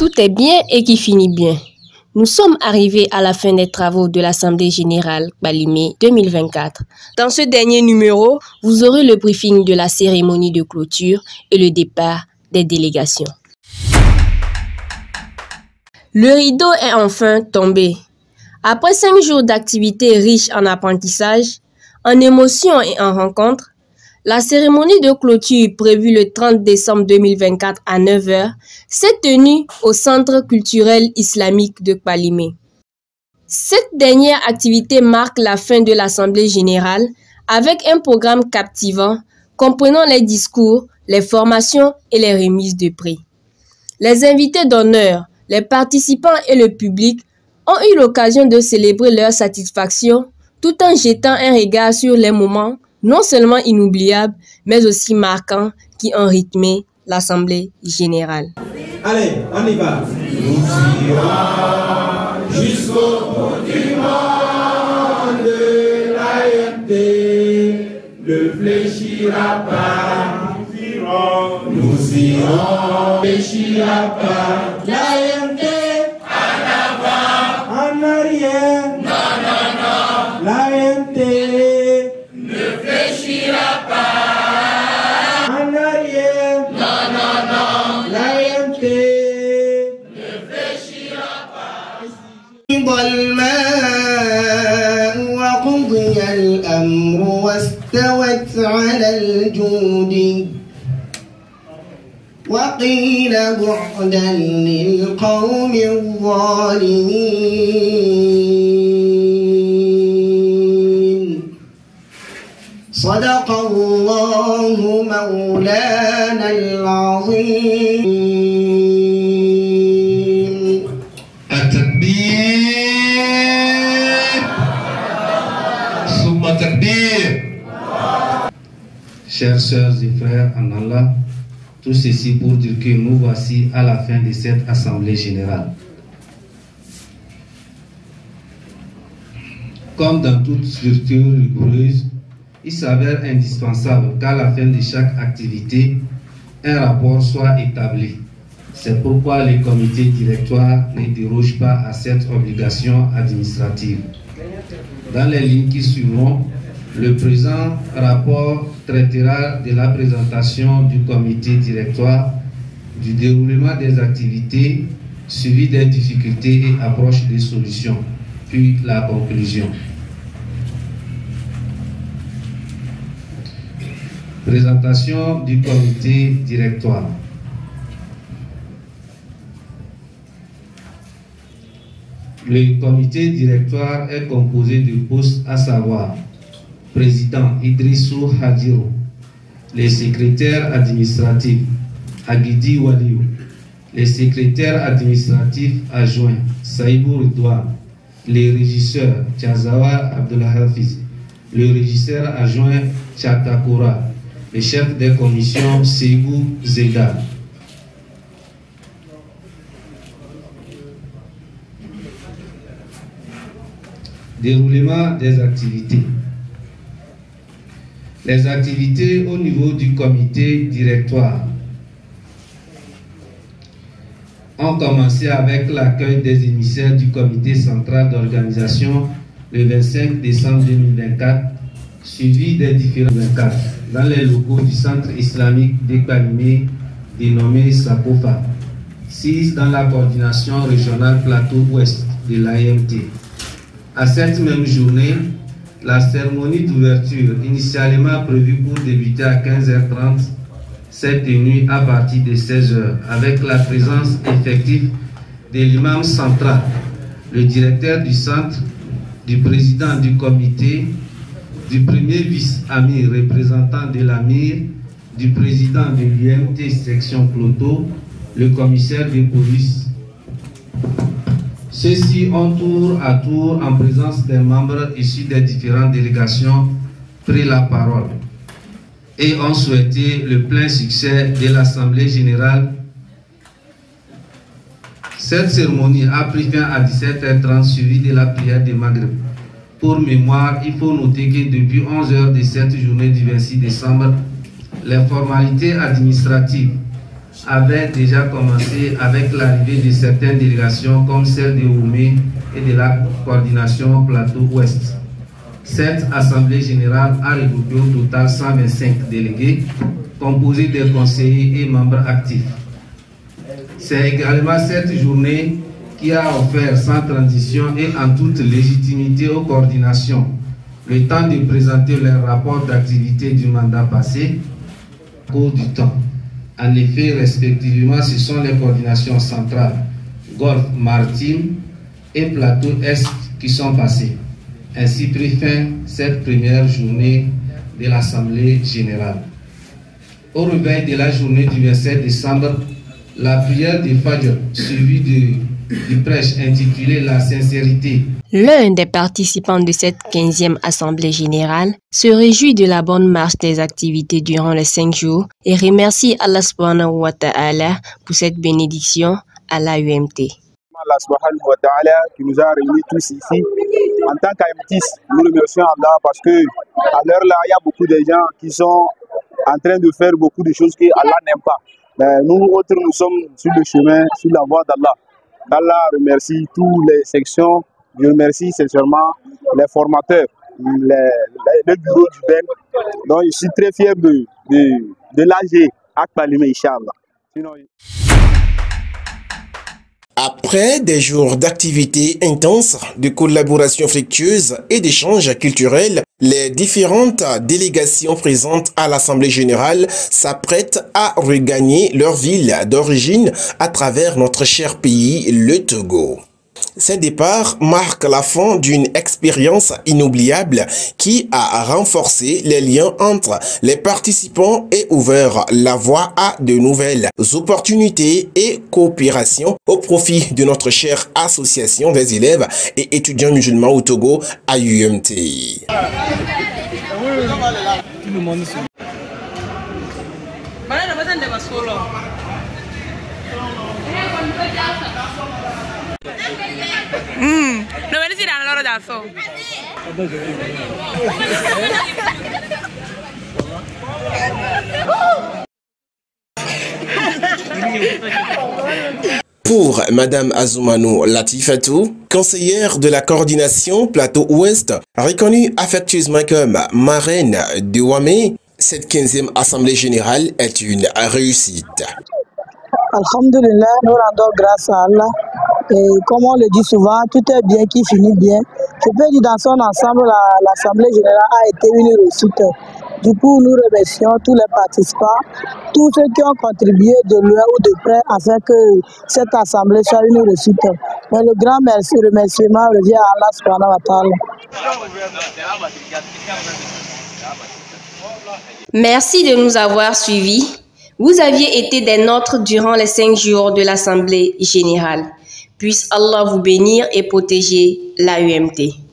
Tout est bien et qui finit bien. Nous sommes arrivés à la fin des travaux de l'Assemblée générale Kpalimé 2024. Dans ce dernier numéro, vous aurez le briefing de la cérémonie de clôture et le départ des délégations. Le rideau est enfin tombé. Après 5 jours d'activités riches en apprentissage, en émotions et en rencontres, la cérémonie de clôture prévue le 30 décembre 2024 à 9 h s'est tenue au Centre culturel islamique de Kpalimé. Cette dernière activité marque la fin de l'Assemblée générale avec un programme captivant comprenant les discours, les formations et les remises de prix. Les invités d'honneur, les participants et le public ont eu l'occasion de célébrer leur satisfaction tout en jetant un regard sur les moments non seulement inoubliables, mais aussi marquants qui ont rythmé l'Assemblée générale. Allez, on y va. Nous irons jusqu'au bout du monde, l'AMD ne fléchira pas. Nous irons, fléchira pas. L'AMD en avant, en arrière. Non, non, non. L'AMD ne fléchira pas. En arrière. Non, non, non. L'AMD ne fléchira pas. الماء وقضي الأمر واستوت على الجود وقيل بعدا للقوم الظالمين صدق الله مولانا العظيم. التكبير ثم التكبير. Chers sœurs et frères en Allah, tout ceci pour dire que nous voici à la fin de cette Assemblée générale. Comme dans toute structure rigoureuse, il s'avère indispensable qu'à la fin de chaque activité, un rapport soit établi. C'est pourquoi le comité directoire ne déroge pas à cette obligation administrative. Dans les lignes qui suivront, le présent rapport traitera de la présentation du comité directoire, du déroulement des activités, suivi des difficultés et approche des solutions, puis la conclusion. Présentation du comité directoire. Le comité directoire est composé de postes à savoir président Idrissou Hadjiro, les secrétaires administratifs Agidi Waliou, les secrétaires administratifs adjoints Saïbou Ridouane, les régisseurs Tchazawa Abdelhafiz, le régisseur adjoint Tchatakora, le chef des commissions Seigou Zeda. Déroulement des activités. Les activités au niveau du comité directoire ont commencé avec l'accueil des émissaires du comité central d'organisation le 25 décembre 2024, suivi des différents 24 dans les locaux du centre islamique de Kpalimé dénommé Sakofa, 6 dans la coordination régionale plateau ouest de l'AMT. À cette même journée, la cérémonie d'ouverture, initialement prévue pour débuter à 15 h 30, s'est tenue à partir de 16 h avec la présence effective de l'imam central, le directeur du centre, du président du comité, du premier vice-amir représentant de l'amir, du président de l'UMT section Cloto, le commissaire de police. Ceux-ci ont tour à tour, en présence des membres issus des différentes délégations, pris la parole et ont souhaité le plein succès de l'Assemblée générale. Cette cérémonie a pris fin à 17 h 30, suivie de la prière de Maghreb. Pour mémoire, il faut noter que depuis 11 h de cette journée du 26 décembre, les formalités administratives avait déjà commencé avec l'arrivée de certaines délégations comme celle de Oumé et de la coordination Plateau-Ouest. Cette Assemblée générale a regroupé au total 125 délégués, composés de conseillers et membres actifs. C'est également cette journée qui a offert sans transition et en toute légitimité aux coordinations le temps de présenter leur rapport d'activité du mandat passé au cours du temps. En effet, respectivement, ce sont les coordinations centrales, Golfe Maritime et Plateau Est qui sont passées. Ainsi prit fin cette première journée de l'Assemblée générale. Au réveil de la journée du 27 décembre, la prière de Fajr, suivie du prêche intitulé La sincérité. L'un des participants de cette 15e Assemblée générale se réjouit de la bonne marche des activités durant les 5 jours et remercie Allah subhanahu wa ta'ala pour cette bénédiction à l'AUMT. Allah subhanahu wa ta'ala qui nous a réunis tous ici. En tant qu'AMTIS, nous remercions Allah parce que à l'heure là, il y a beaucoup de gens qui sont en train de faire beaucoup de choses que Allah n'aime pas. Mais nous autres, nous sommes sur le chemin, sur la voie d'Allah. Allah remercie toutes les sections. Je remercie sincèrement les formateurs, le bureau du BEN. Donc je suis très fier de l'AG Akbalime, Inch'Allah. Après des jours d'activités intenses, de collaboration fructueuse et d'échanges culturels, les différentes délégations présentes à l'Assemblée générale s'apprêtent à regagner leur ville d'origine à travers notre cher pays, le Togo. Ces départs marquent la fin d'une expérience inoubliable qui a renforcé les liens entre les participants et ouvert la voie à de nouvelles opportunités et coopérations au profit de notre chère association des élèves et étudiants musulmans au Togo, AUMT. No me decirán la hora de eso. Pour Madame Azoumano Latifatou, conseillère de la coordination Plateau-Ouest, reconnue affectueusement comme marraine de Wamé, cette 15e Assemblée générale est une réussite. Alhamdulillah, nous rendons grâce à Allah. Et comme on le dit souvent, tout est bien qui finit bien. Je peux dire dans son ensemble, l'Assemblée générale a été une réussite. Du coup, nous remercions tous les participants, tous ceux qui ont contribué de loin ou de près afin que cette Assemblée soit une réussite. Mais le grand remerciement revient à Allah subhanahu wa ta'ala. Merci de nous avoir suivis. Vous aviez été des nôtres durant les 5 jours de l'Assemblée générale. Puisse Allah vous bénir et protéger l'AUMT.